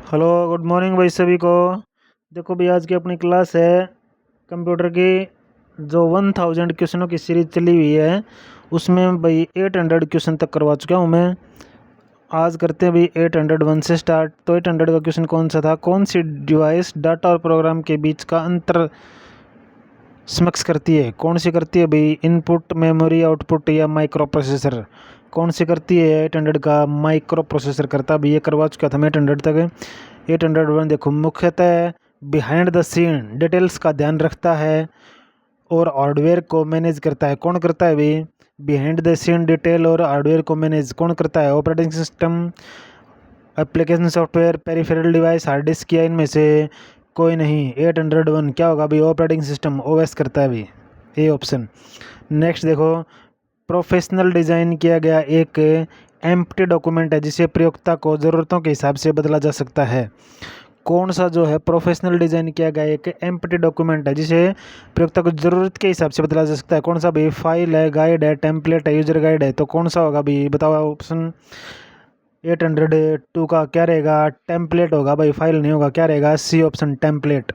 Hello good morning भाई सभी को। देखो भाई आज की अपनी क्लास है कंप्यूटर की, जो 1000 क्वेश्चनों की सीरीज चली हुई है उसमें भाई 800 क्वेश्चन तक करवा चुका हूँ मैं। आज करते हैं भाई 801 से स्टार्ट। तो 800 का क्वेश्चन कौन सा था, कौन सी डिवाइस डाटा और प्रोग्राम के बीच का अंतर समक्ष करती है। कौन सी करती है भाई, इनपुट मेमोरी आउटपुट या माइक्रो प्रोसेसर। कौन सी करती है 800 का, माइक्रो प्रोसेसर करता भाई। ये करवा चुका था मैं 800 तक। 801 देखो मुख्यतः बिहाइंड द सीन डिटेल्स का ध्यान रखता है और हार्डवेयर को मैनेज करता है। कौन करता है भाई, बिहाइंड द सीन डिटेल और हार्डवेयर को मैनेज कौन करता है, operating system, application software, peripheral device, hard disk या इनमें से कोई नहीं। 801 क्या होगा भाई, ऑपरेटिंग सिस्टम ओएस करता है भाई, ए ऑप्शन। नेक्स्ट देखो, प्रोफेशनल डिज़ाइन किया गया एक एम्प्टी डॉक्यूमेंट है जिसे प्रयोक्ता को ज़रूरतों के हिसाब से बदला जा सकता है। कौन सा जो है प्रोफेशनल डिज़ाइन किया गया एक एम्प्टी डॉक्यूमेंट है जिसे प्रयोक्ता को ज़रूरत के हिसाब से बदला जा सकता है। कौन सा भाई, फाइल है, गाइड है, टेम्पलेट है, यूजर गाइड है। तो कौन सा होगा भाई, बताओ ऑप्शन। 802 का क्या रहेगा, टेम्पलेट होगा भाई, फाइल नहीं होगा। क्या रहेगा, सी ऑप्शन टेम्पलेट।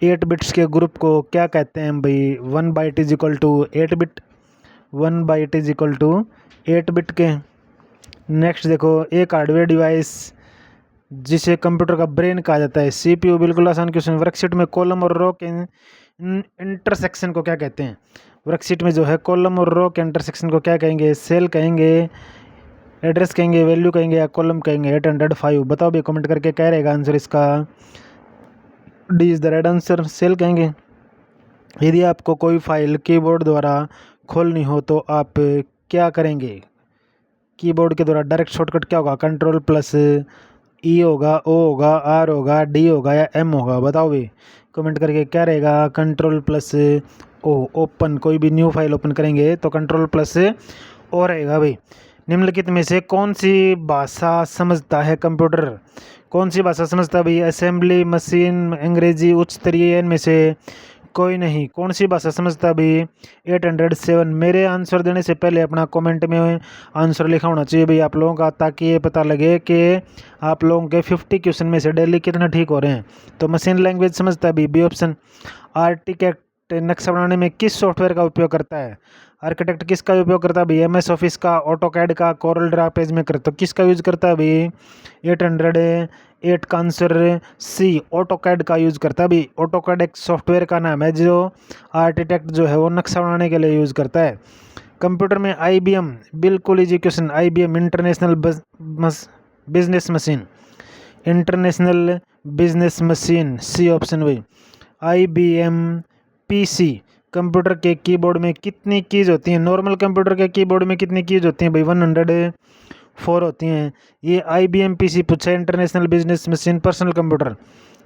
8 बिट्स के ग्रुप को क्या कहते हैं भाई, 1 byte is equal to 8 bit, 1 byte is equal to 8 bit के। नेक्स्ट देखो, एक हार्डवेयर डिवाइस जिसे कंप्यूटर का ब्रेन कहा जाता है, सीपीयू। बिल्कुल आसान क्वेश्चन। वर्कशीट में कॉलम और रो के इंटरसेक्शन को क्या कहते हैं। वर्कशीट में जो है कॉलम और रो के इंटरसेक्शन को क्या कहेंगे, सेल कहेंगे, एड्रेस कहेंगे, वैल्यू कहेंगे या कॉलम कहेंगे। 805 बताओ भी कमेंट करके, क्या रहेगा आंसर इसका। D is the right answer, cell कहेंगे। यदि आपको कोई फाइल कीबोर्ड द्वारा खोलनी हो तो आप क्या करेंगे। कीबोर्ड के द्वारा डायरेक्ट शॉर्टकट क्या होगा, कंट्रोल प्लस ई होगा, ओ होगा, आर होगा, डी होगा या एम होगा। बताओ भी कमेंट करके, क्या रहेगा, कंट्रोल प्लस ओ। ओपन कोई भी न्यू फाइल ओपन करेंगे तो कंट्रोल प्लस ओ रहेगा भाई। निम्नलिखित में से कौन सी भाषा समझता है कंप्यूटर। कौन सी भाषा समझता है भाई, असेंबली, मशीन, अंग्रेजी, उच्च स्तरीय, इनमें से कोई नहीं। कौन सी भाषा समझता है भाई, 807। मेरे आंसर देने से पहले अपना कमेंट में आंसर लिखा होना चाहिए भाई आप लोगों का, ताकि ये पता लगे कि आप लोगों के 50 क्वेश्चन में से डेली कितने ठीक हो रहे हैं। तो मशीन लैंग्वेज समझता है भाई, बी ऑप्शन। आर्किटेक्ट नक्शा बनाने में किस सॉफ्टवेयर का उपयोग करता है। आर्किटेक्ट किसका उपयोग करता है भाई, एमएस ऑफिस का, ऑटोकैड का, कोरल ड्रा, पेज मेकर। तो किसका यूज करता है भाई, 808 का आंसर सी, ऑटोकैड का यूज करता है भाई। ऑटोकैड एक सॉफ्टवेयर का नाम है जो आर्किटेक्ट जो है वो नक्शा बनाने के लिए यूज करता है। कंप्यूटर में आईबीएम, बिल्कुल easy question. IBM international business machine, international business machine, C option भाई। आईबीएम पीसी, कंप्यूटर के कीबोर्ड में कितनी कीज होती हैं। नॉर्मल कंप्यूटर के कीबोर्ड में कितनी कीज होती हैं भाई, 104 होती हैं। ये आईबीएम पीसी पूछा है, international business machine personal computer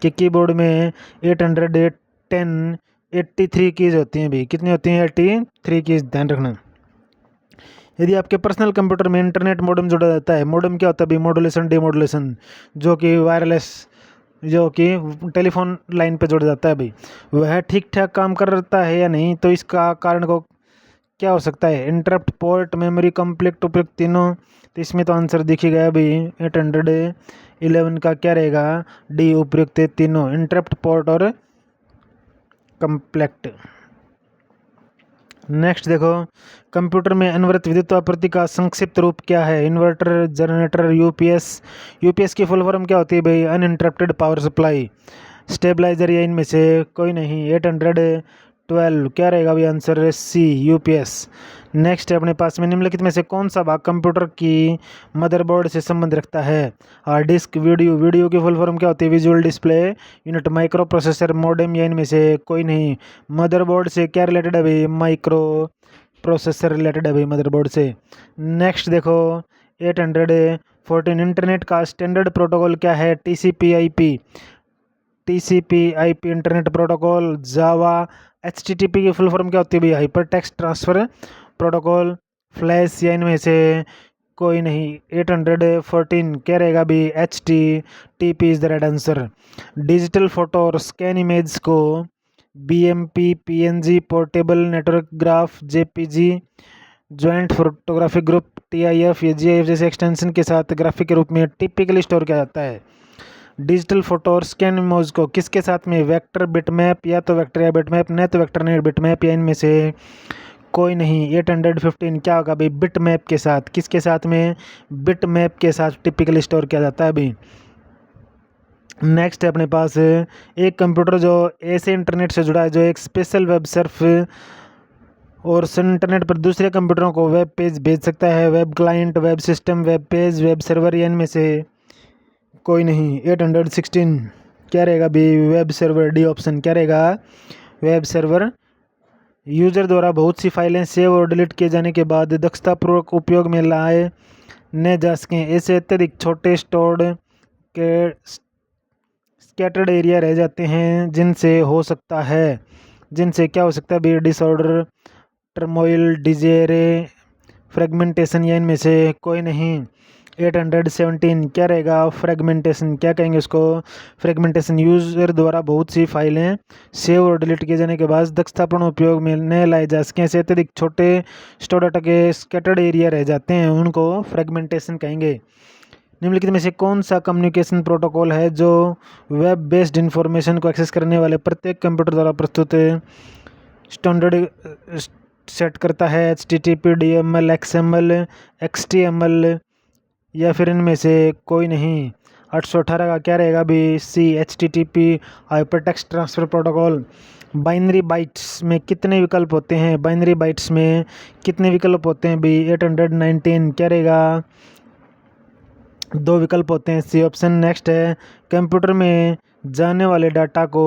के कीबोर्ड में 810 83 कीज होती हैं भाई। कितनी होती हैं, 83 कीज, ध्यान रखना। यदि आपके पर्सनल कंप्यूटर में इंटरनेट मॉडेम जोड़ा जाता है, मॉडेम क्या होता है भाई, मॉड्यूलेशन डीमॉड्यूलेशन, जो कि वायरलेस, जो कि टेलीफोन लाइन पे जुड़ जाता है भाई, वह ठीक ठाक काम करता है या नहीं। तो इसका कारण को क्या हो सकता है, इंटरप्ट, पोर्ट, मेमोरी कॉन्फ्लिक्ट, उपयुक्त तीनों। तो इसमें तो आंसर दिख ही गया भाई, 811 का क्या रहेगा, डी, उपयुक्त तीनों, इंटरप्ट, पोर्ट और कॉन्फ्लिक्ट। नेक्स्ट देखो, कंप्यूटर में अनवरत विद्युत आपूर्ति का संक्षिप्त रूप क्या है। Inverter, generator, UPS. यूपीएस की फुल फॉर्म क्या होती है भाई, अनइंटरप्टेड पावर सप्लाई, स्टेबलाइजर या इनमें से कोई नहीं। 812 क्या रहेगा भाई आंसर, सी, यूपीएस। नेक्स्ट है अपने पास में, निम्नलिखित में से कौन सा भाग कंप्यूटर की मदरबोर्ड से संबंध रखता है। Hard disk, video. वीडियो की फुल फॉर्म क्या होती है, visual display unit, micro processor, modem या इनमें से कोई नहीं। मदरबोर्ड से क्या रिलेटेड है भाई, माइक्रो प्रोसेसर रिलेटेड है भाई मदरबोर्ड से। नेक्स्ट देखो, 814 इंटरनेट का स्टैंडर्ड प्रोटोकॉल क्या है, TCP IP. TCP IP internet protocol, Java. HTTP की फुल फॉर्म क्या होती है भाई, hyper text transfer protocol, flash या इनमें से कोई नहीं। 814 क्या रहेगा भाई, H T P is the right answer. Digital photo और स्कैन इमेज को BMP, PNG, portable network graph, JPG, joint photographic group, TIF या जीआईएफ जैसे एक्सटेंशन के साथ ग्राफिक के रूप में टिपिकली स्टोर किया जाता है। डिजिटल फोटो और स्कैन इमेज को किसके साथ में, वेक्टर बिटमैप, या तो वेक्टर या बिटमैप, न तो वेक्टर नहीं बिटमैप, या इनमें से कोई नहीं। 815 क्या होगा भाई, बिटमैप के साथ। किसके साथ में, बिटमैप के साथ टिपिकली स्टोर किया जाता है अभी। नेक्स्ट है अपने पास एक कंप्यूटर जो ऐसे इंटरनेट से जुड़ा है जो एक स्पेशल वेब सर्फ और इंटरनेट पर दूसरे कंप्यूटरों को वेब पेज भेज सकता है। Web client, web system, web page, web server, या इनमें से कोई नहीं। 816 क्या रहेगा भी, वेब सर्वर। डी ऑप्शन क्या रहेगा, वेब सर्वर। यूजर द्वारा बहुत सी फाइलें सेव और डिलीट किए जाने के बाद दक्षतापूर्वक उपयोग में लाए न जा सकें, ऐसे अत्यधिक छोटे स्टोर्ड के स्कैटर्ड एरिया रह जाते हैं जिनसे क्या हो सकता है भी, डिसऑर्डर, टर्मोइल, डिजेरे, फ्रेगमेंटेशन, या इनमें से कोई नहीं। 817 क्या रहेगा, फ्रेगमेंटेशन। क्या कहेंगे उसको, फ्रेगमेंटेशन। यूजर द्वारा बहुत सी फाइलें सेव और डिलीट किए जाने के बाद दक्षतापूर्ण उपयोग में न लाए जा सकें, ऐसे अत्यधिक छोटे स्टोर डाटा के स्कैटर्ड एरिया रह जाते हैं, उनको फ्रेगमेंटेशन कहेंगे। निम्नलिखित में से कौन सा कम्युनिकेशन प्रोटोकॉल है जो वेब बेस्ड इंफॉर्मेशन को एक्सेस करने वाले प्रत्येक कंप्यूटर द्वारा प्रस्तुत स्टैंडर्ड सेट करता है, HTTP, DML, XML, XTML, या फिर इनमें से कोई नहीं। 818 का क्या रहेगा भी, C, HTTP, hypertext transfer protocol. Binary bytes में कितने विकल्प होते हैं, बाइनरी बाइट्स में कितने विकल्प होते हैं भी, 819 क्या रहेगा, 2 विकल्प होते हैं, सी ऑप्शन। नेक्स्ट है कंप्यूटर में जाने वाले डाटा को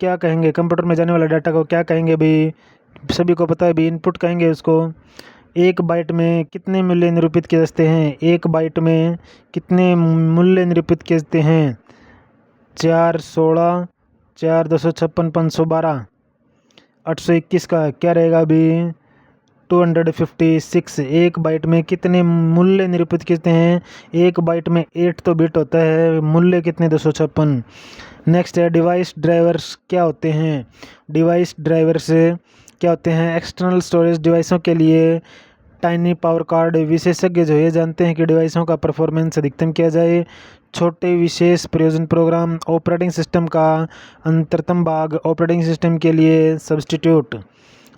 क्या कहेंगे, कंप्यूटर में जाने वाले डाटा को क्या कहेंगे भी, सभी को पता है भी, इनपुट कहेंगे उसको। एक बाइट में कितने मूल्य निरूपित किए जाते हैं, एक बाइट में कितने मूल्य निरूपित किए जाते हैं, 4, 16, 4, 256, 512। 821 का क्या रहेगा अभी, 256। एक बाइट में कितने मूल्य निरूपित करते हैं, एक बाइट में 8 तो बिट होता है, मूल्य कितने, 256। नेक्स्ट है डिवाइस ड्राइवर्स क्या होते हैं, डिवाइस ड्राइवर्स क्या होते हैं, एक्सटर्नल स्टोरेज डिवाइसों के लिए टाइनी पावर कार्ड। विशेषज्ञ जो ये जानते हैं कि डिवाइसों का परफॉर्मेंस अधिकतम किया जाए। छोटे विशेष प्रयोजन प्रोग्राम, ऑपरेटिंग सिस्टम का अंतरतम भाग, ऑपरेटिंग सिस्टम के लिए सब्सटीट्यूट।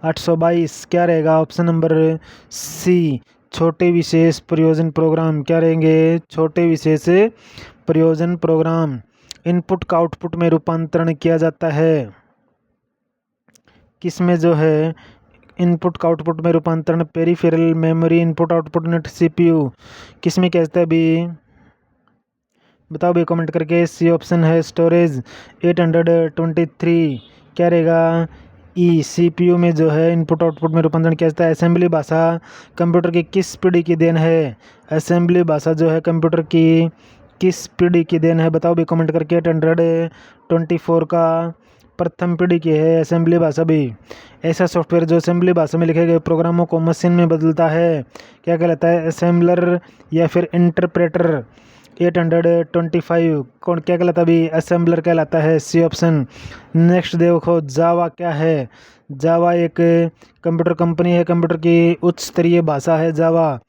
822 क्या रहेगा, ऑप्शन नंबर सी, छोटे विशेष प्रयोजन प्रोग्राम। क्या रहेंगे, छोटे विशेष प्रयोजन प्रोग्राम। इनपुट का आउटपुट में रूपांतरण किया जाता है, किसमें जो है इनपुट का आउटपुट में रूपांतरण, peripheral memory, input output unit, CPU। किसमें कहते हैं भी, बताओ भी कमेंट करके। सी ऑप्शन है स्टोरेज। 823 क्या रहेगा, ई, CPU में जो है इनपुट आउटपुट में रूपांतरण किया जाता है। असेंबली भाषा कंप्यूटर की किस पीढ़ी की देन है, असेंबली भाषा जो है कंप्यूटर की किस पीढ़ी की देन है, बताओ भी कमेंट करके। 824 का प्रथम पीढ़ी की है असेंबली भाषा भी। ऐसा सॉफ्टवेयर जो असेंबली भाषा में लिखे गए प्रोग्रामों को मशीन में बदलता है क्या कहलाता है, असेंबलर या फिर इंटरप्रेटर। 825 कौन क्या कहलाता है, असेंबलर कहलाता है, सी ऑप्शन। नेक्स्ट देखो जावा क्या है, जावा एक कंप्यूटर कंपनी है, कंप्यूटर की उच्च स्तरीय भाषा है जावा।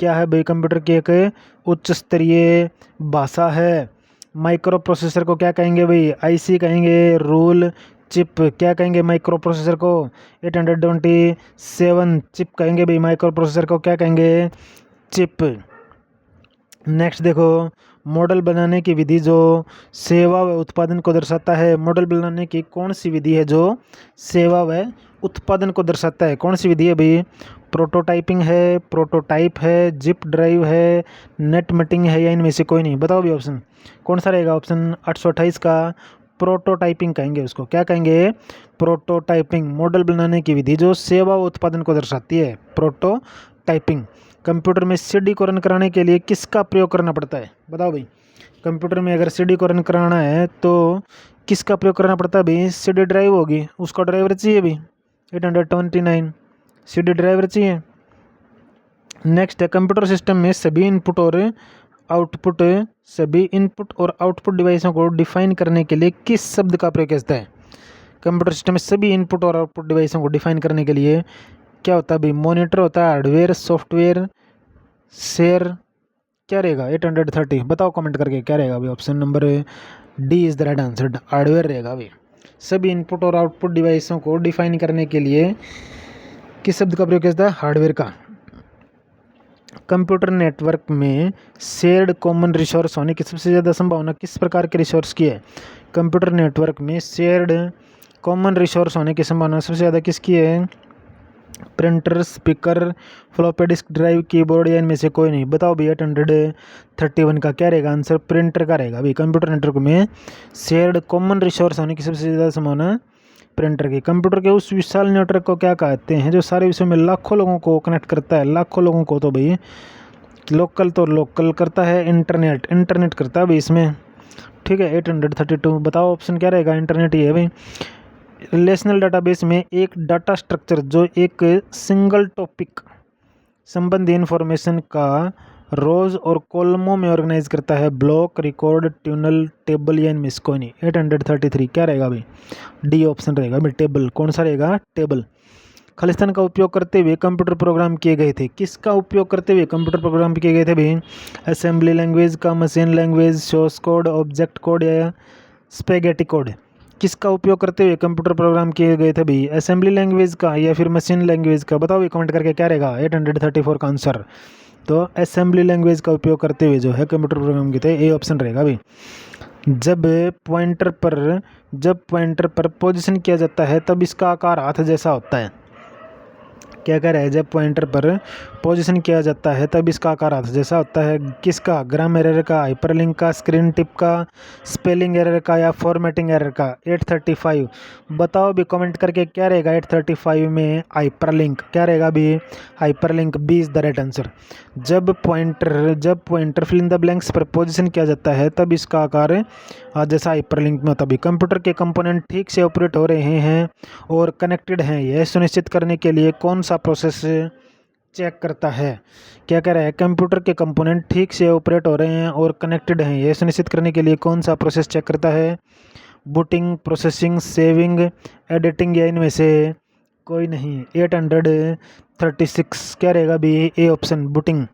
क्या है भाई, कंप्यूटर की एक उच्च स्तरीय भाषा है। माइक्रो प्रोसेसर को क्या कहेंगे भाई, IC कहेंगे, रूल चिप क्या कहेंगे माइक्रो प्रोसेसर को। 827 चिप कहेंगे भाई, माइक्रो प्रोसेसर को क्या कहेंगे, चिप। नेक्स्ट देखो मॉडल बनाने की विधि जो सेवा व उत्पादन को दर्शाता है, मॉडल बनाने की कौन सी विधि है जो सेवा व उत्पादन को दर्शाता है, कौन सी विधि है भाई, प्रोटोटाइपिंग है, प्रोटोटाइप है, जिप ड्राइव है, नेट मेटिंग है, या इनमें से कोई नहीं, बताओ भी ऑप्शन कौन सा रहेगा। ऑप्शन 828 का प्रोटोटाइपिंग कहेंगे उसको, क्या कहेंगे, प्रोटोटाइपिंग। मॉडल बनाने की विधि जो सेवा व उत्पादन को दर्शाती है, प्रोटोटाइपिंग। कंप्यूटर में CD को रन कराने के लिए किसका प्रयोग करना पड़ता है, बताओ भाई। कंप्यूटर में अगर CD को रन कराना है तो किसका प्रयोग करना पड़ता है भाई, CD ड्राइव होगी, उसका ड्राइवर चाहिए भाई। 829 CD ड्राइवर चाहिए। नेक्स्ट है कंप्यूटर सिस्टम में सभी इनपुट और आउटपुट डिवाइसों को डिफाइन करने के लिए किस शब्द का प्रयोग किया जाता है। कंप्यूटर सिस्टम में सभी इनपुट और आउटपुट डिवाइसों को डिफाइन करने के लिए क्या होता है भाई, मॉनिटर होता है, हार्डवेयर, सॉफ्टवेयर, शेयर, क्या रहेगा 830। बताओ कमेंट करके क्या रहेगा भाई। Option number D is the right answer, hardware रहेगा भाई। सभी इनपुट और आउटपुट डिवाइसों को डिफाइन करने के लिए किस शब्द का प्रयोग किया जाता है? हार्डवेयर का। कंप्यूटर नेटवर्क में शेयर्ड कॉमन रिसोर्स होने की सबसे ज़्यादा संभावना किस प्रकार के रिसोर्स की है? कंप्यूटर नेटवर्क में शेयर्ड कॉमन रिसोर्स होने की संभावना सबसे ज़्यादा किसकी है? Printer, speaker, floppy disk drive, keyboard या इनमें से कोई नहीं। बताओ भैया 831 का क्या रहेगा आंसर? प्रिंटर का रहेगा भाई। कंप्यूटर नेटवर्क में शेयर्ड कॉमन रिसोर्स होने की सबसे ज़्यादा संभावना प्रिंटर की। कंप्यूटर के उस विशाल नेटवर्क को क्या कहते हैं जो सारे विश्व में लाखों लोगों को कनेक्ट करता है? लाखों लोगों को तो भाई लोकल करता है, इंटरनेट करता है भाई इसमें। ठीक है 832। बताओ ऑप्शन क्या रहेगा? इंटरनेट ही है भाई। रिलेशनल डाटाबेस में एक डाटा स्ट्रक्चर जो एक सिंगल टॉपिक संबंधी इंफॉर्मेशन का रोज और कॉलमों में ऑर्गेनाइज करता है। ब्लॉक, रिकॉर्ड, ट्यूनल, टेबल या इनमें से कोई नहीं। 833 क्या रहेगा भाई? डी ऑप्शन रहेगा भाई, टेबल। कौन सा रहेगा? टेबल। खालिस्तान का उपयोग करते हुए कंप्यूटर प्रोग्राम किए गए थे। किसका उपयोग करते हुए कंप्यूटर प्रोग्राम किए गए थे भाई? असेंबली लैंग्वेज का, machine language, source code, object code या स्पेगेटी कोड? किसका उपयोग करते हुए कंप्यूटर प्रोग्राम किए गए थे भाई? असेंबली लैंग्वेज का या फिर मशीन लैंग्वेज का? बताओ भाई कमेंट करके क्या रहेगा 834 का आंसर। तो असेंबली लैंग्वेज का उपयोग करते हुए जो है कंप्यूटर प्रोग्राम किए थे, ए ऑप्शन रहेगा भाई। जब पॉइंटर पर पोजीशन किया जाता है तब इसका आकार हाथ जैसा होता है। क्या कह रहा है? जब पॉइंटर पर पोजीशन किया जाता है तब इसका आकार हाथ जैसा होता है। किसका? ग्रामर एरर का, हाइपरलिंक का, स्क्रीन टिप का, स्पेलिंग एरर का या फॉर्मेटिंग एरर का? 835 बताओ भी कमेंट करके क्या रहेगा 835 में? हाइपरलिंक। क्या रहेगा भी? Hyperlink, B is the right answer. जब pointer fill in the blanks पर पोजीशन किया जाता है तब इसका आकार जैसा हाइपरलिंक में होता है। कंप्यूटर के कंपोनेंट ठीक से ऑपरेट हो रहे हैं और कनेक्टेड हैं, यह सुनिश्चित करने के लिए कौन सा प्रोसेस चेक करता है? क्या कह रहा है? कंप्यूटर के कंपोनेंट ठीक से ऑपरेट हो रहे हैं और कनेक्टेड हैं, यह सुनिश्चित करने के लिए कौन सा प्रोसेस चेक करता है? बूटिंग, प्रोसेसिंग, सेविंग, एडिटिंग या इनमें से कोई नहीं। 836 क्या रहेगा भी? A option, booting.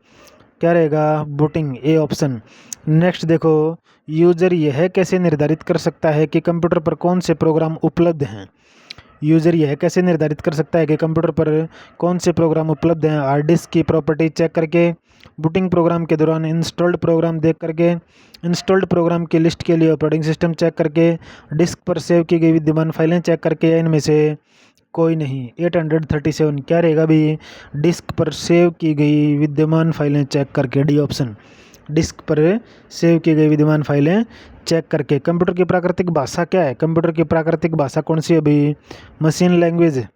क्या रहेगा? Booting, A option. नेक्स्ट देखो, यूजर यह कैसे निर्धारित कर सकता है कि कंप्यूटर पर कौन से प्रोग्राम उपलब्ध हैं? यूज़र यह कैसे निर्धारित कर सकता है कि कंप्यूटर पर कौन से प्रोग्राम उपलब्ध हैं? हार्ड डिस्क की प्रॉपर्टी चेक करके, बूटिंग प्रोग्राम के दौरान इंस्टॉल्ड प्रोग्राम देख करके, इंस्टॉल्ड प्रोग्राम की लिस्ट के लिए ऑपरेटिंग सिस्टम चेक करके, डिस्क पर सेव की गई विद्यमान फाइलें चेक करके या इनमें से कोई नहीं। 837 क्या रहेगा भी? डिस्क पर सेव की गई विद्यमान फाइलें चेक करके, डी ऑप्शन। डिस्क पर सेव की गई विद्यमान फाइलें चेक करके। कंप्यूटर की प्राकृतिक भाषा क्या है? कंप्यूटर की प्राकृतिक भाषा कौन सी है अभी? Machine language.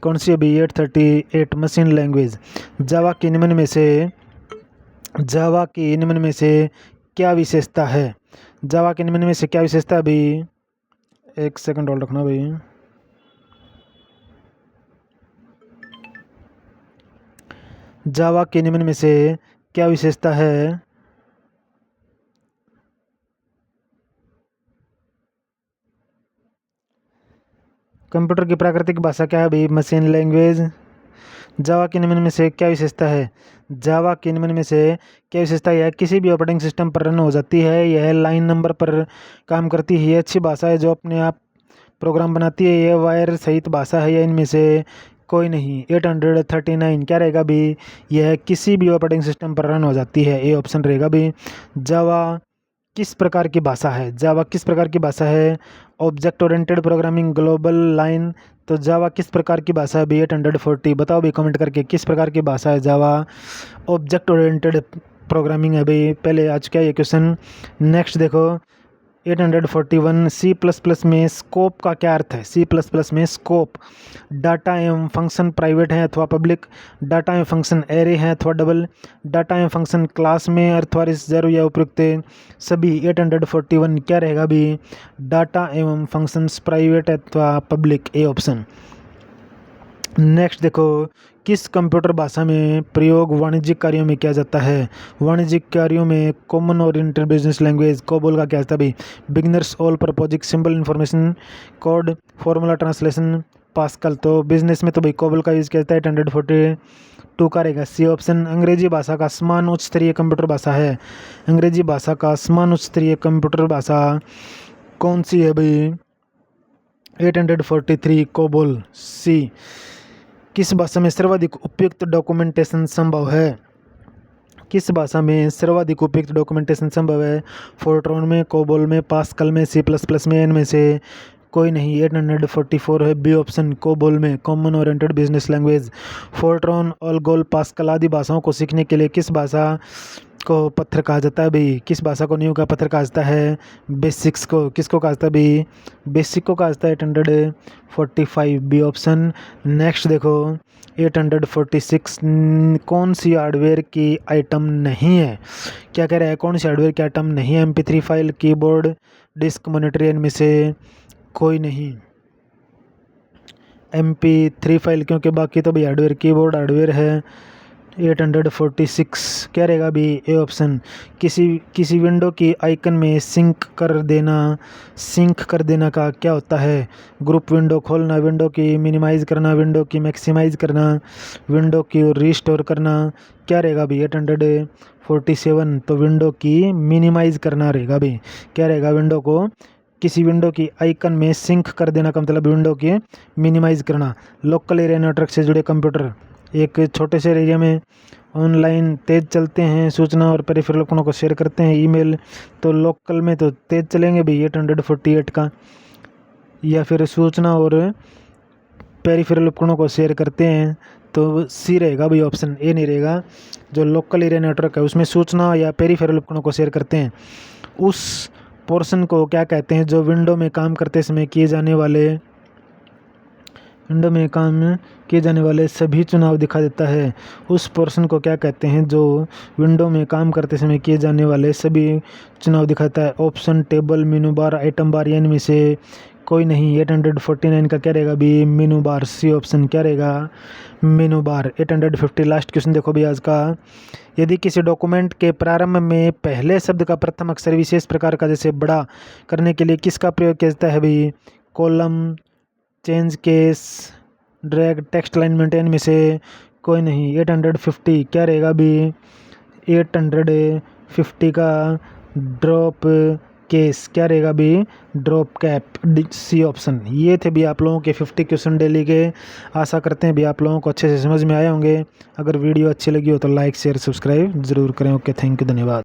कौन सी अभी? 838 मशीन लैंग्वेज। जावा की निम्न में से क्या विशेषता है? जावा की निम्न में से क्या विशेषता अभी? एक सेकंड होल्ड रखना भाई। जावा के निम्न में से क्या विशेषता है? कंप्यूटर की प्राकृतिक भाषा क्या है भाई? Machine language. जावा के निम्न में से क्या विशेषता है? जावा के निम्न में से क्या विशेषता है? यह किसी भी ऑपरेटिंग सिस्टम पर रन हो जाती है, यह लाइन नंबर पर काम करती है, यह अच्छी भाषा है जो अपने आप प्रोग्राम बनाती है, यह वायर सहित भाषा है या इनमें से कोई नहीं। 839 क्या रहेगा भी? यह किसी भी ऑपरेटिंग सिस्टम पर रन हो जाती है, ए ऑप्शन रहेगा भी। जावा किस प्रकार की भाषा है? जावा किस प्रकार की भाषा है? Object oriented programming, global line. तो जावा किस प्रकार की भाषा है? 840 बताओ भी कमेंट करके किस प्रकार की भाषा है जावा? ऑब्जेक्ट ओरिएंटेड प्रोग्रामिंग है भाई, पहले आ चुका है ये क्वेश्चन। नेक्स्ट देखो 841 सी प्लस प्लस में स्कोप का क्या अर्थ है? सी प्लस प्लस में स्कोप, डाटा एवं फंक्शन प्राइवेट है अथवा पब्लिक, डाटा एवं फंक्शन एरे है अथवा डबल, डाटा एवं फंक्शन क्लास में अथवा रिजर्व या उपयुक्त सभी। 841 क्या रहेगा भी? डाटा एवं फंक्शंस प्राइवेट अथवा पब्लिक, ए ऑप्शन। नेक्स्ट देखो, किस कंप्यूटर भाषा में प्रयोग वाणिज्यिक कार्यों में किया जाता है? वाणिज्यिक कार्यों में common oriented business language, COBOL का क्या था भी? Beginners all purpose, symbol information code, formula translation, Pascal, तो बिजनेस में तो भाई कोबल का यूज़ किया जाता है। 842 का रहेगा सी ऑप्शन। अंग्रेजी भाषा का समान उच्च स्तरीय कंप्यूटर भाषा है, अंग्रेजी भाषा का समान उच्च स्तरीय कंप्यूटर भाषा कौन सी है भाई? 843 कोबोल सी। किस भाषा में सर्वाधिक उपयुक्त डॉक्यूमेंटेशन संभव है? किस भाषा में सर्वाधिक उपयुक्त डॉक्यूमेंटेशन संभव है? फोर्ट्रॉन में, कोबोल में, पास्कल में, C++ में, इनमें से कोई नहीं। 844 है बी ऑप्शन, कोबोल में, common oriented business language. Fortran, Algol, pascal आदि भाषाओं को सीखने के लिए किस भाषा को पत्थर कहा जाता है भाई? किस भाषा को नींव का पत्थर कहा जाता है? बेसिक्स को। किसको कहा जाता है भाई? बेसिक को कहा जाता है। 845 बी ऑप्शन। नेक्स्ट देखो 846 कौन सी हार्डवेयर की आइटम नहीं है? क्या कह रहा है? कौन सी हार्डवेयर की आइटम नहीं है? MP3 file, keyboard, disc, monitor, इनमें से कोई नहीं। MP3 फाइल, क्योंकि बाकी तो भाई हार्डवेयर, कीबोर्ड हार्डवेयर है। 846 क्या रहेगा भी? A option. किसी विंडो की आइकन में सिंक कर देना का क्या होता है? ग्रुप विंडो खोलना, विंडो की मिनिमाइज़ करना, विंडो की मैक्सिमाइज़ करना, विंडो की रीस्टोर करना। क्या रहेगा भी? 847 तो विंडो की मिनिमाइज़ करना रहेगा भी। क्या रहेगा? विंडो को, किसी विंडो की आइकन में सिंक कर देना का मतलब विंडो की मिनिमाइज़ करना। लोकल एरिया नेटवर्क से जुड़े कंप्यूटर एक छोटे से एरिया में ऑनलाइन तेज़ चलते हैं, सूचना और पेरिफेरल उपकरणों को शेयर करते हैं। ईमेल तो लोकल में तो तेज़ चलेंगे भाई 848 का, या फिर सूचना और पेरिफेरल उपकरणों को शेयर करते हैं तो सी रहेगा भाई ऑप्शन, ए नहीं रहेगा। जो लोकल एरिया नेटवर्क है उसमें सूचना या पेरिफेरल उपकरणों को शेयर करते हैं उस पोर्शन को क्या कहते हैं? जो विंडो में काम करते समय किए जाने वाले सभी चुनाव दिखा देता है। उस पोर्शन को क्या कहते हैं? जो विंडो में काम करते समय किए जाने वाले सभी चुनाव दिखाता है। Option, table, menu bar, item bar, यानी में से कोई नहीं। 849 का क्या रहेगा भी? Menu bar, C option. क्या रहेगा? मेनू बार। 850 लास्ट क्वेश्चन देखो भी आज का। यदि किसी डॉक्यूमेंट के प्रारंभ में पहले शब्द का प्रथम अक्षर विशेष प्रकार का जैसे बड़ा करने के लिए किसका प्रयोग किया जाता है भाई? Column, change case, drag, text line maintain में से कोई नहीं। 850 क्या रहेगा भी? 850 का ड्रॉप केस। क्या रहेगा भी? Drop cap, C option. ये थे भी आप लोगों के 50 क्वेश्चन डेली के। आशा करते हैं भी आप लोगों को अच्छे से समझ में आए होंगे। अगर वीडियो अच्छी लगी हो तो लाइक, शेयर, सब्सक्राइब ज़रूर करें। ओके, थैंक यू, धन्यवाद।